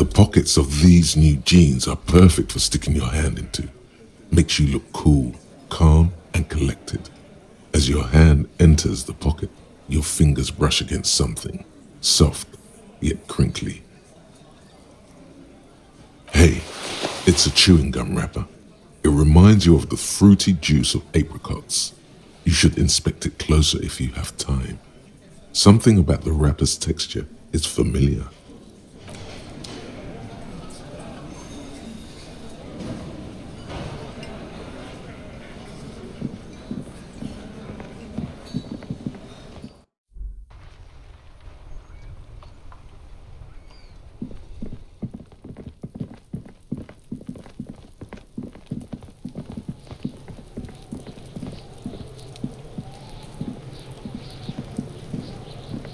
The pockets of these new jeans are perfect for sticking your hand into. Makes you look cool, calm, and collected. As your hand enters the pocket, your fingers brush against something, soft yet crinkly. Hey, it's a chewing gum wrapper. It reminds you of the fruity juice of apricots. You should inspect it closer if you have time. Something about the wrapper's texture is familiar.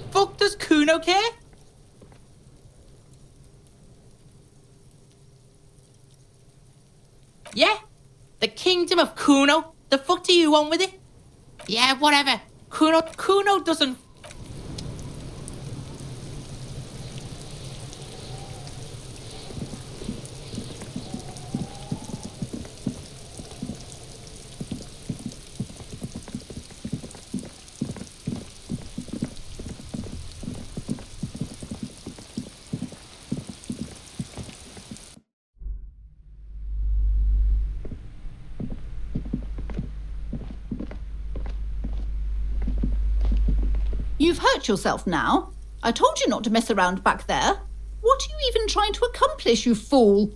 Fuck does Kuno care? Yeah? The kingdom of Kuno? The fuck do you want with it? Yeah, whatever. Kuno doesn't... You've hurt yourself now. I told you not to mess around back there. What are you even trying to accomplish, you fool?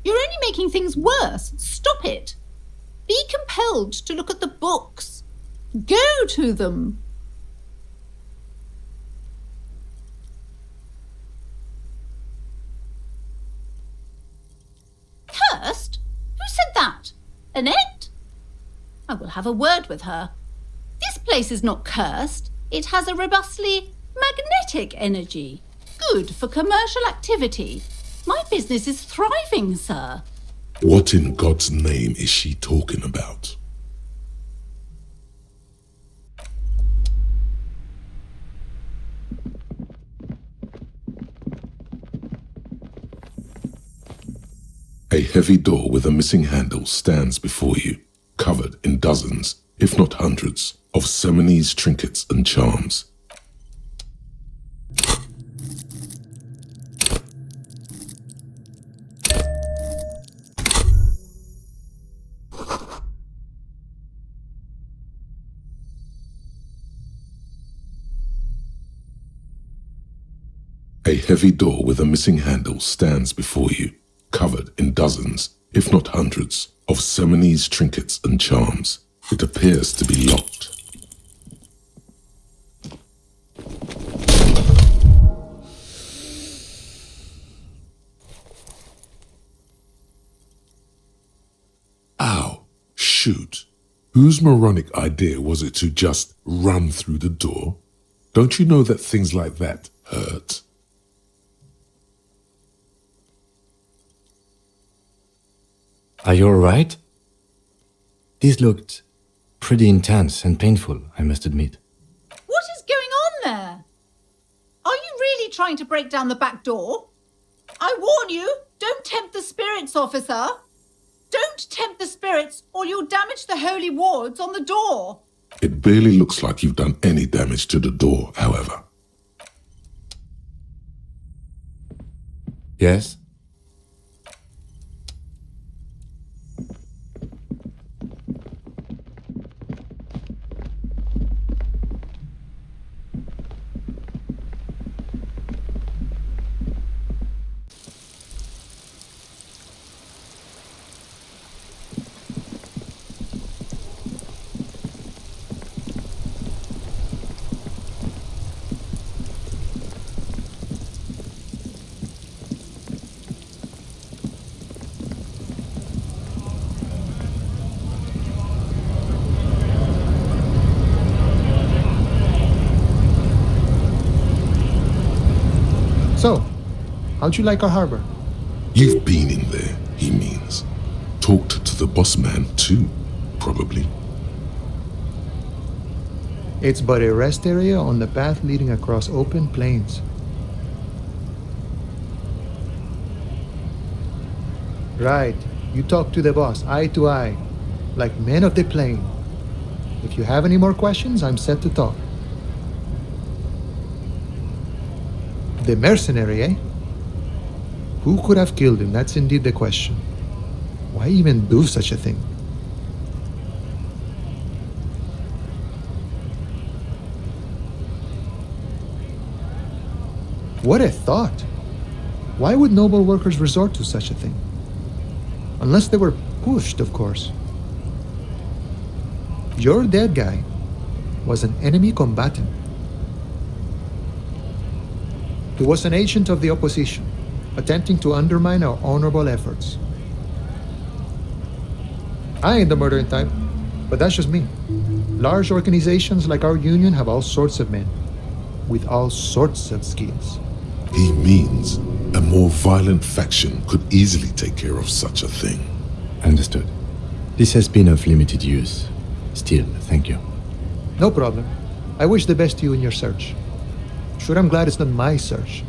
You're only making things worse. Stop it. Be compelled to look at the books. Go to them. Cursed? Who said that? Annette? I will have a word with her. This place is not cursed. It has a robustly magnetic energy. Good for commercial activity. My business is thriving, sir. What in God's name is she talking about? A heavy door with a missing handle stands before you, covered in dozens, if not hundreds, of Seminese trinkets and charms. A heavy door with a missing handle stands before you, covered in dozens, if not hundreds, of Seminese trinkets and charms. It appears to be locked. Ow, shoot. Whose moronic idea was it to just run through the door? Don't you know that things like that hurt? Are you alright? This looked pretty intense and painful, I must admit. What is going on there? Are you really trying to break down the back door? I warn you, don't tempt the spirits, officer. Don't tempt the spirits or you'll damage the holy wards on the door. It barely looks like you've done any damage to the door, however. Yes? So, how'd you like our harbor? You've been in there, he means. talked to the boss man too, probably. It's but a rest area on the path leading across open plains. Right. You talk to the boss, eye to eye, like men of the plain. If you have any more questions, I'm set to talk. The mercenary, eh? Who could have killed him? That's indeed the question. Why even do such a thing? What a thought! Why would noble workers resort to such a thing? Unless they were pushed, of course. Your dead guy was an enemy combatant. He was an agent of the opposition, attempting to undermine our honorable efforts. I ain't the murdering type, but that's just me. Large organizations like our union have all sorts of men, with all sorts of skills. He means a more violent faction could easily take care of such a thing. Understood. This has been of limited use. Still, thank you. No problem. I wish the best to you in your search. Sure, I'm glad it's not my search.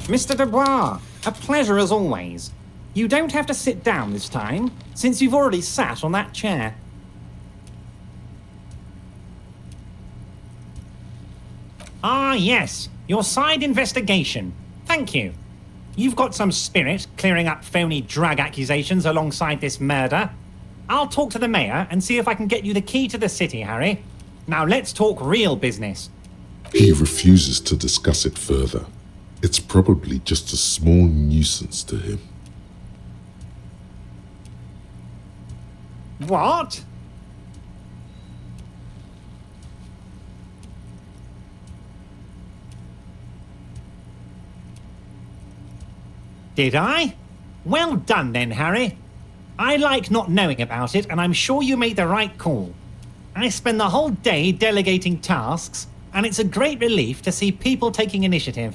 Mr. Dubois, a pleasure as always. You don't have to sit down this time, since you've already sat on that chair. Ah, yes, your side investigation. Thank you. You've got some spirit clearing up phony drug accusations alongside this murder. I'll talk to the mayor and see if I can get you the key to the city, Harry. Now let's talk real business. He refuses to discuss it further. It's probably just a small nuisance to him. What? Did I? Well done then, Harry. I like not knowing about it, and I'm sure you made the right call. I spend the whole day delegating tasks, and it's a great relief to see people taking initiative.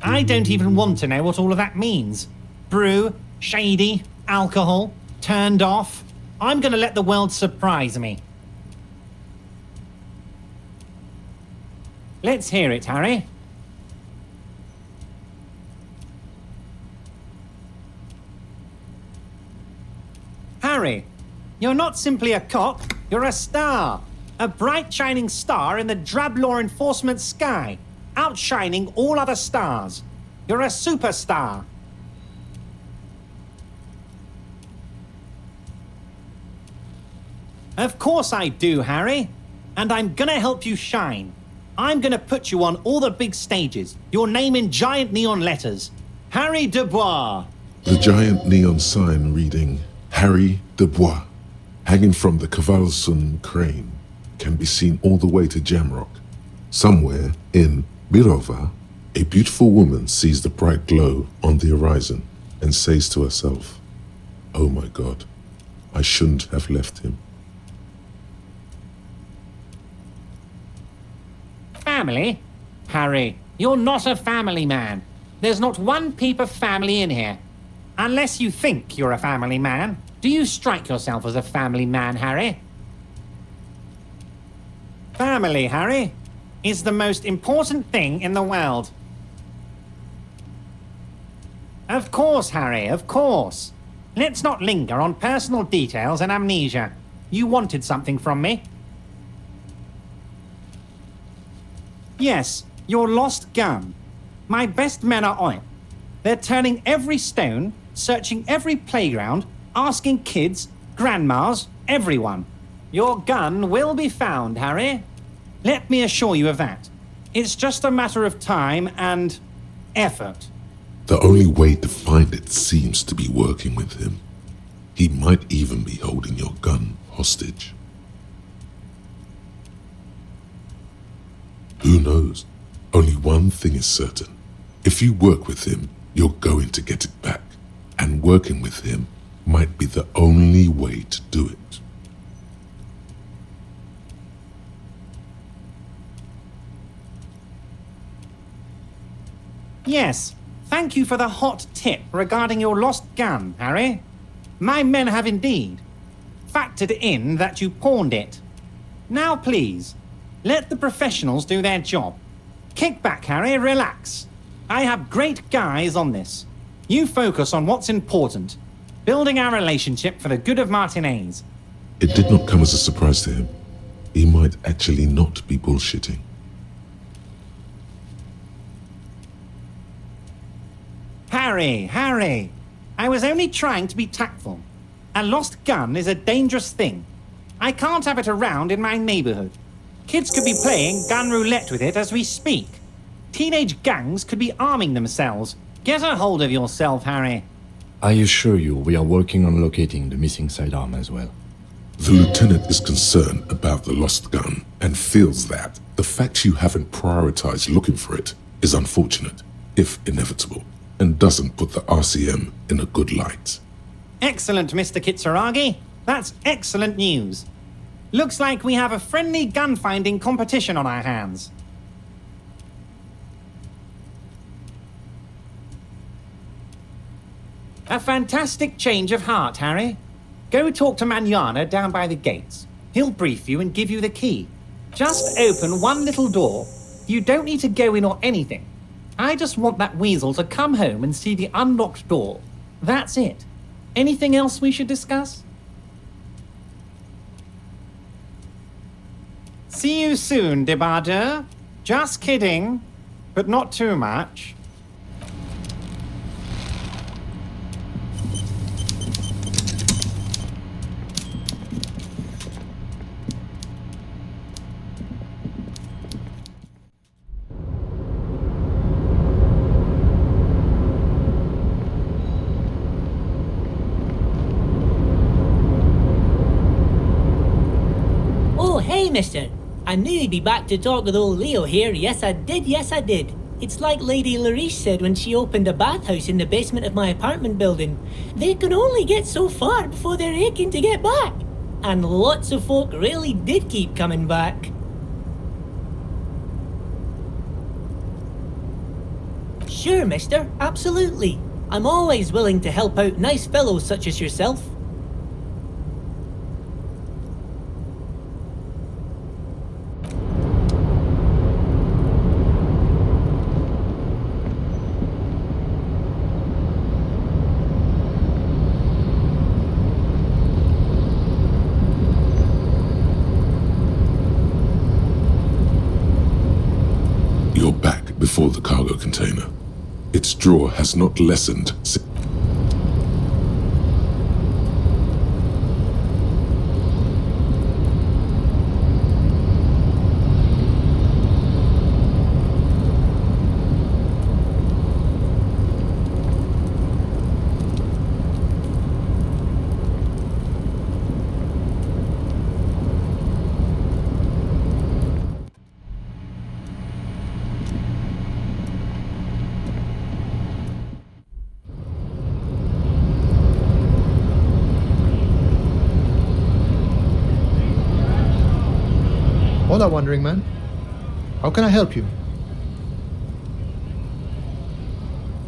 I don't even want to know what all of that means. Brew, shady, alcohol, turned off. I'm going to let the world surprise me. Let's hear it, Harry. Harry, you're not simply a cop, you're a star. A bright shining star in the drab law enforcement sky, outshining all other stars. You're a superstar. Of course I do, Harry. And I'm gonna help you shine. I'm gonna put you on all the big stages, your name in giant neon letters. Harry Dubois. The giant neon sign reading Harry Dubois, hanging from the Cavalson crane, can be seen all the way to Jamrock. Somewhere in Birova, a beautiful woman sees the bright glow on the horizon and says to herself, "Oh my God, I shouldn't have left him." Family? Harry, you're not a family man. There's not one peep of family in here. Unless you think you're a family man. Do you strike yourself as a family man, Harry? Family, Harry, is the most important thing in the world. Of course, Harry, of course. Let's not linger on personal details and amnesia. You wanted something from me. Yes, your lost gun. My best men are on it. They're turning every stone, searching every playground, asking kids, grandmas, everyone. Your gun will be found, Harry. Let me assure you of that. It's just a matter of time and effort. The only way to find it seems to be working with him. He might even be holding your gun hostage. Who knows? Only one thing is certain. If you work with him, you're going to get it back. And working with him might be the only way to do it. Yes, thank you for the hot tip regarding your lost gun, Harry. My men have indeed factored in that you pawned it. Now please, let the professionals do their job. Kick back, Harry, relax. I have great guys on this. You focus on what's important, building our relationship for the good of Martinez. It did not come as a surprise to him. He might actually not be bullshitting. Harry, I was only trying to be tactful. A lost gun is a dangerous thing. I can't have it around in my neighborhood. Kids could be playing gun roulette with it as we speak. Teenage gangs could be arming themselves. Get a hold of yourself, Harry. I assure you we are working on locating the missing sidearm as well. The lieutenant is concerned about the lost gun and feels that the fact you haven't prioritized looking for it is unfortunate, if inevitable, and doesn't put the RCM in a good light. Excellent, Mr. Kitsuragi. That's excellent news. Looks like we have a friendly gun-finding competition on our hands. A fantastic change of heart, Harry. Go talk to Manana down by the gates. He'll brief you and give you the key. Just open one little door. You don't need to go in or anything. I just want that weasel to come home and see the unlocked door. That's it. Anything else we should discuss? See you soon, Debardeur. Just kidding, but not too much. Hey, mister. I knew you'd be back to talk with old Leo here. Yes, I did. It's like Lady Larice said when she opened a bathhouse in the basement of my apartment building. They can only get so far before they're aching to get back. And lots of folk really did keep coming back. Sure, mister. Absolutely. I'm always willing to help out nice fellows such as yourself. You're back before the cargo container. Its draw has not lessened. Hola, Wandering Man. How can I help you?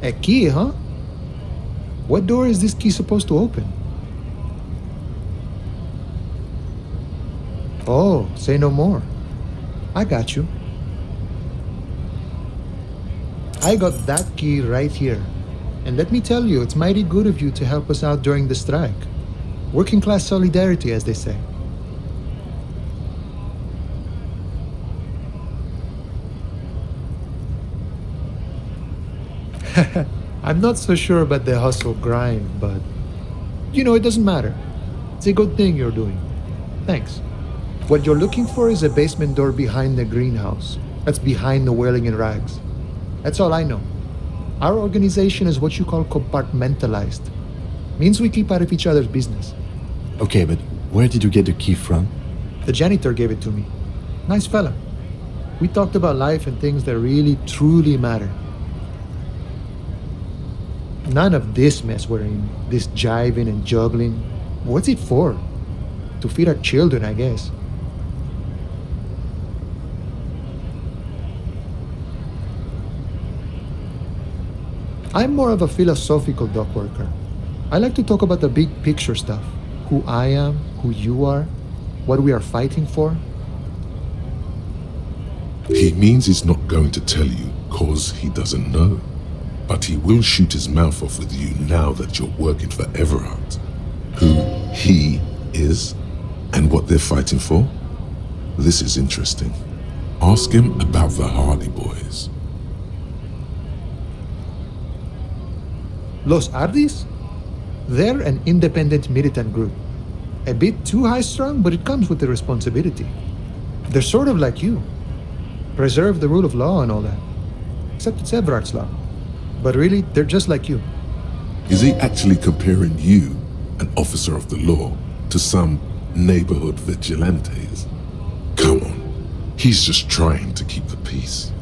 A key, huh? What door is this key supposed to open? Oh, say no more. I got you. I got that key right here. And let me tell you, it's mighty good of you to help us out during the strike. Working class solidarity, as they say. I'm not so sure about the hustle grind, but it doesn't matter. It's a good thing you're doing. Thanks. What you're looking for is a basement door behind the greenhouse. That's behind the whirling in rags. That's all I know. Our organization is what you call compartmentalized. Means we keep out of each other's business. Okay, but where did you get the key from? The janitor gave it to me. Nice fella. We talked about life and things that really, truly matter. None of this mess we're in, this jiving and juggling. What's it for? To feed our children, I guess. I'm more of a philosophical dock worker. I like to talk about the big picture stuff. Who I am, who you are, what we are fighting for. He means he's not going to tell you cause he doesn't know. But he will shoot his mouth off with you now that you're working for Evart. Who he is and what they're fighting for. This is interesting. Ask him about the Hardy Boys. Los Ardis? They're an independent militant group. A bit too high-strung, but it comes with the responsibility. They're sort of like you. Preserve the rule of law and all that. Except it's Everart's law. But really, they're just like you. Is he actually comparing you, an officer of the law, to some neighborhood vigilantes? Come on, he's just trying to keep the peace.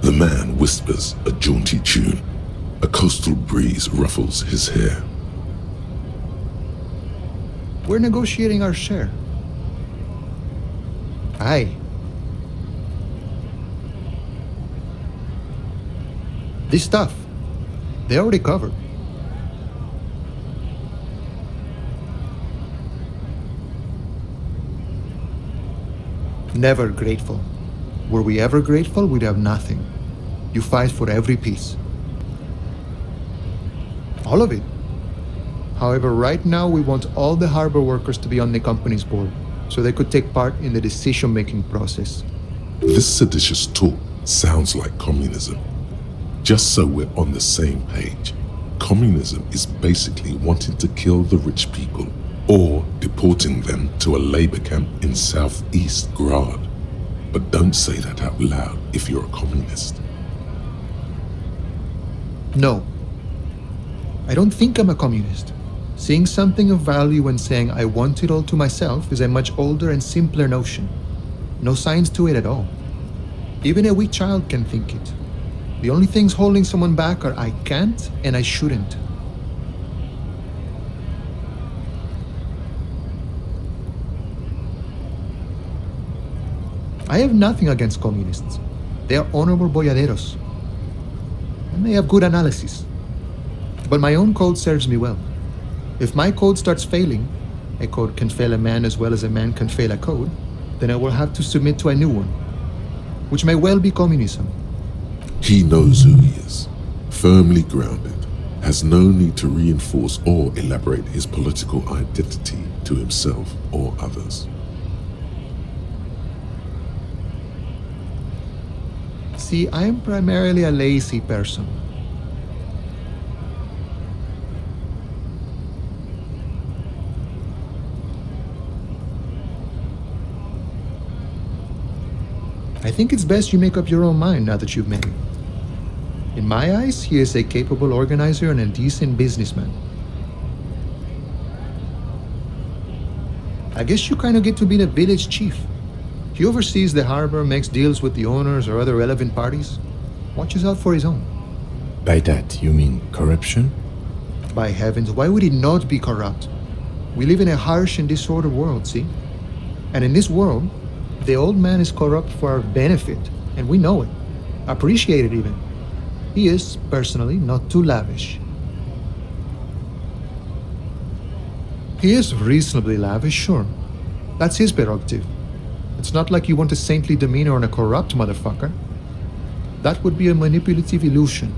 The man whispers a jaunty tune. A coastal breeze ruffles his hair. We're negotiating our share. Aye. This stuff, they already covered. Never grateful. Were we ever grateful, we'd have nothing. You fight for every piece. All of it. However, right now we want all the harbor workers to be on the company's board, so they could take part in the decision-making process. This seditious talk sounds like communism. Just so we're on the same page, communism is basically wanting to kill the rich people or deporting them to a labor camp in southeast Grad. But don't say that out loud if you're a communist. No. I don't think I'm a communist. Seeing something of value and saying I want it all to myself is a much older and simpler notion. No science to it at all. Even a weak child can think it. The only things holding someone back are I can't and I shouldn't. I have nothing against communists. They are honorable boyaderos. And they have good analysis. But my own code serves me well. If my code starts failing, a code can fail a man as well as a man can fail a code, then I will have to submit to a new one, which may well be communism. He knows who he is, firmly grounded, has no need to reinforce or elaborate his political identity to himself or others. See, I am primarily a lazy person. I think it's best you make up your own mind now that you've met him. In my eyes, he is a capable organizer and a decent businessman. I guess you kind of get to be the village chief. He oversees the harbor, makes deals with the owners or other relevant parties, watches out for his own. By that, you mean corruption? By heavens, why would he not be corrupt? We live in a harsh and disordered world, see? And in this world, the old man is corrupt for our benefit, and we know it. Appreciate it even. He is, personally, not too lavish. He is reasonably lavish, sure. That's his prerogative. It's not like you want a saintly demeanor on a corrupt motherfucker. That would be a manipulative illusion.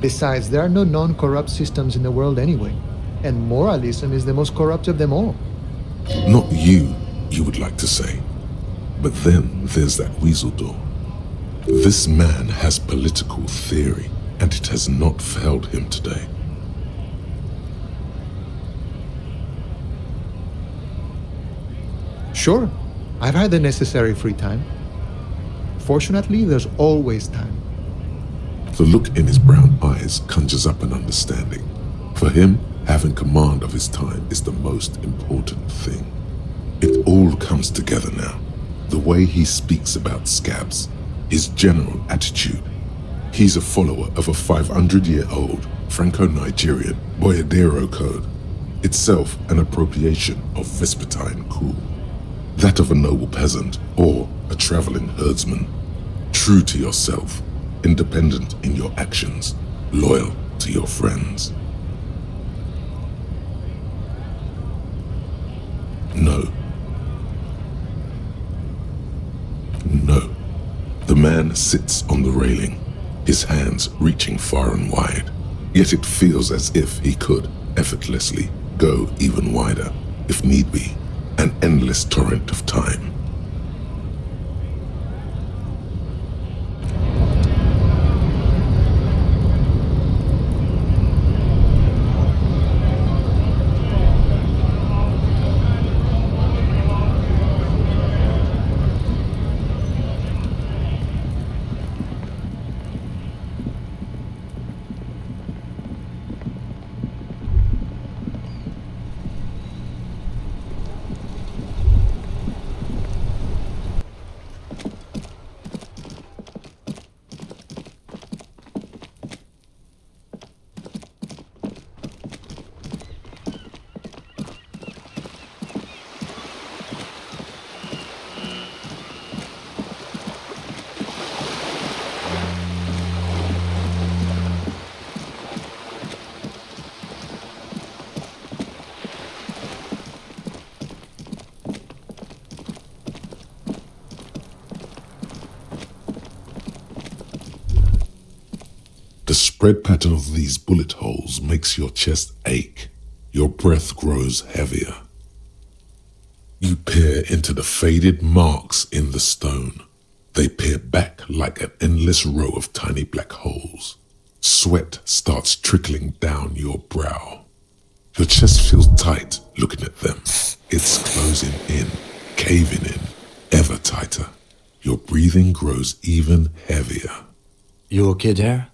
Besides, there are no non-corrupt systems in the world anyway, and moralism is the most corrupt of them all. Not you, you would like to say. But then there's that weasel door. This man has political theory, and it has not failed him today. Sure, I've had the necessary free time. Fortunately, there's always time. The look in his brown eyes conjures up an understanding. For him, having command of his time is the most important thing. It all comes together now. The way he speaks about scabs, his general attitude. He's a follower of a 500-year-old Franco-Nigerian Boyadero code, itself an appropriation of Vespertine cool. That of a noble peasant or a traveling herdsman. True to yourself, independent in your actions, loyal to your friends. No. No. The man sits on the railing, his hands reaching far and wide. Yet it feels as if he could effortlessly go even wider, if need be, an endless torrent of time. The spread pattern of these bullet holes makes your chest ache. Your breath grows heavier. You peer into the faded marks in the stone. They peer back like an endless row of tiny black holes. Sweat starts trickling down your brow. Your chest feels tight looking at them. It's closing in, caving in, ever tighter. Your breathing grows even heavier. You okay there?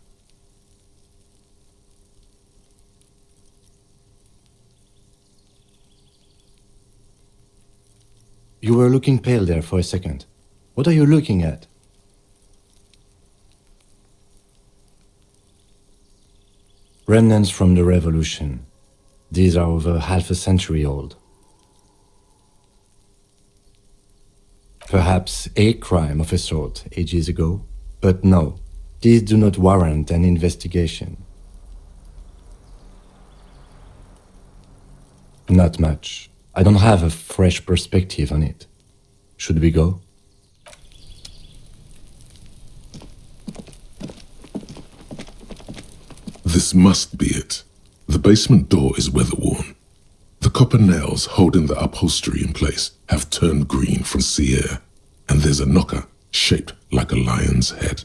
You were looking pale there for a second. What are you looking at? Remnants from the revolution. These are over half a century old. Perhaps a crime of a sort ages ago, but no, these do not warrant an investigation. Not much. I don't have a fresh perspective on it. Should we go? This must be it. The basement door is weather-worn. The copper nails holding the upholstery in place have turned green from sea air, and there's a knocker shaped like a lion's head.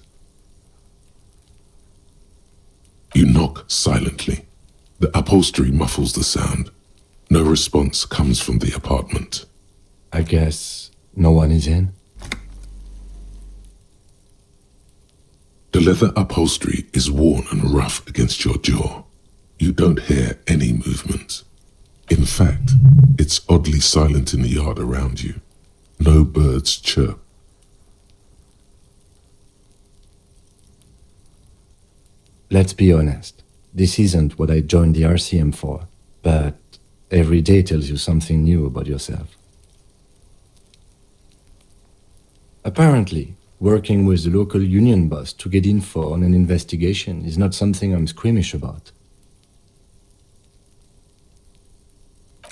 You knock silently. The upholstery muffles the sound. No response comes from the apartment. I guess no one is in. The leather upholstery is worn and rough against your jaw. You don't hear any movement. In fact, it's oddly silent in the yard around you. No birds chirp. Let's be honest. This isn't what I joined the RCM for, but every day tells you something new about yourself. Apparently, working with the local union boss to get info on an investigation is not something I'm squeamish about.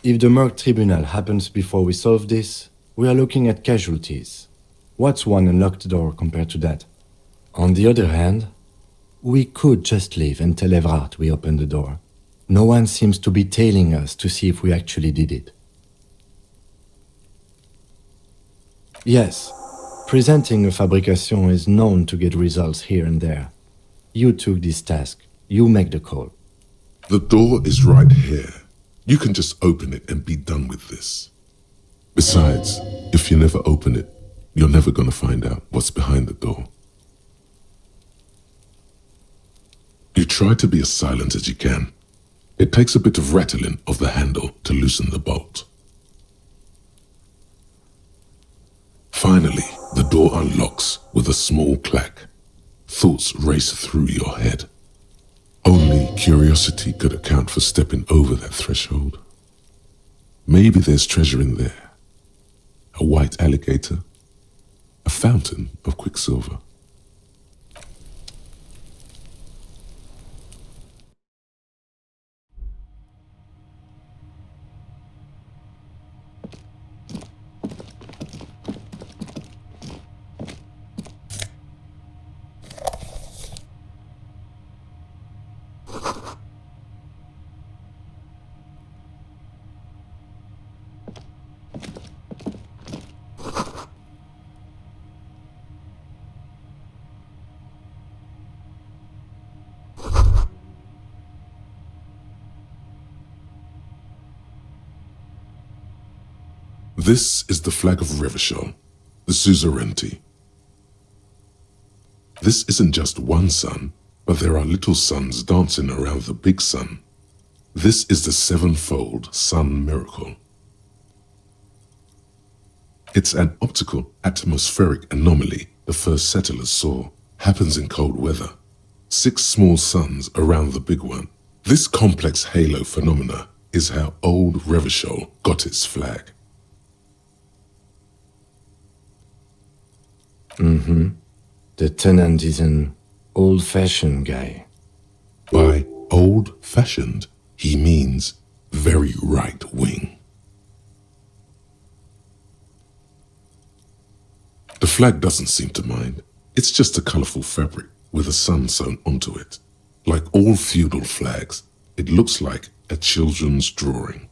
If the Merc Tribunal happens before we solve this, we are looking at casualties. What's one unlocked door compared to that? On the other hand, We could just leave and tell Evart we opened the door. No one seems to be tailing us to see if we actually did it. Yes, presenting a fabrication is known to get results here and there. You took this task. You make the call. The door is right here. You can just open it and be done with this. Besides, if you never open it, you're never going to find out what's behind the door. You try to be as silent as you can. It takes a bit of rattling of the handle to loosen the bolt. Finally, the door unlocks with a small clack. Thoughts race through your head. Only curiosity could account for stepping over that threshold. Maybe there's treasure in there. A white alligator. A fountain of quicksilver. This is the flag of Revachol, the suzerainty. This isn't just one sun, but there are little suns dancing around the big sun. This is the sevenfold sun miracle. It's an optical atmospheric anomaly the first settlers saw. Happens in cold weather. 6 small suns around the big one. This complex halo phenomena is how old Revachol got its flag. The tenant is an old-fashioned guy. By old-fashioned, he means very right-wing. The flag doesn't seem to mind. It's just a colorful fabric with a sun sewn onto it. Like all feudal flags, it looks like a children's drawing.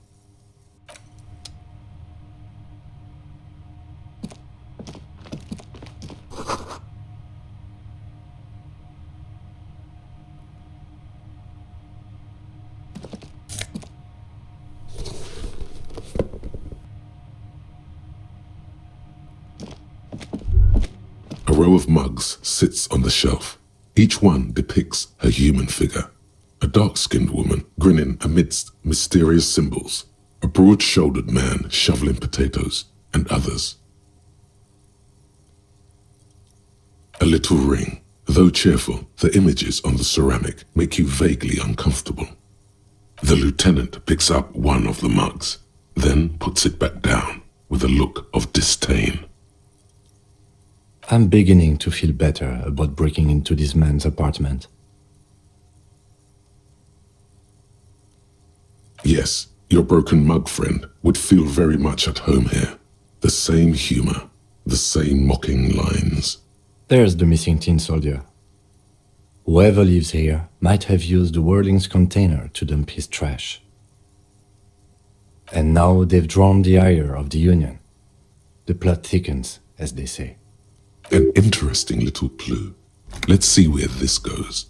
A row of mugs sits on the shelf. Each one depicts a human figure. A dark-skinned woman grinning amidst mysterious symbols. A broad-shouldered man shoveling potatoes, and others. A little ring. Though cheerful, the images on the ceramic make you vaguely uncomfortable. The lieutenant picks up one of the mugs, then puts it back down with a look of disdain. I'm beginning to feel better about breaking into this man's apartment. Yes, your broken mug friend would feel very much at home here. The same humor, the same mocking lines. There's the missing tin soldier. Whoever lives here might have used the whirling's container to dump his trash. And now they've drawn the ire of the Union. The plot thickens, as they say. An interesting little clue. Let's see where this goes.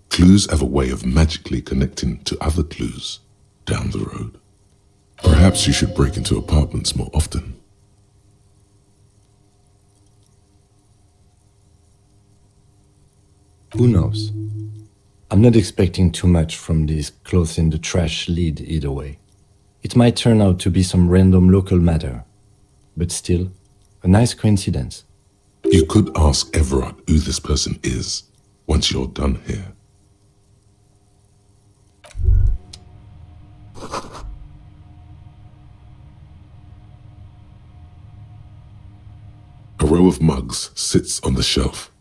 Clues have a way of magically connecting to other clues down the road. Perhaps you should break into apartments more often. Who knows? I'm not expecting too much from this clothes in the trash lead either way. It might turn out to be some random local matter, but still, a nice coincidence. You could ask Evart who this person is once you're done here. A row of mugs sits on the shelf.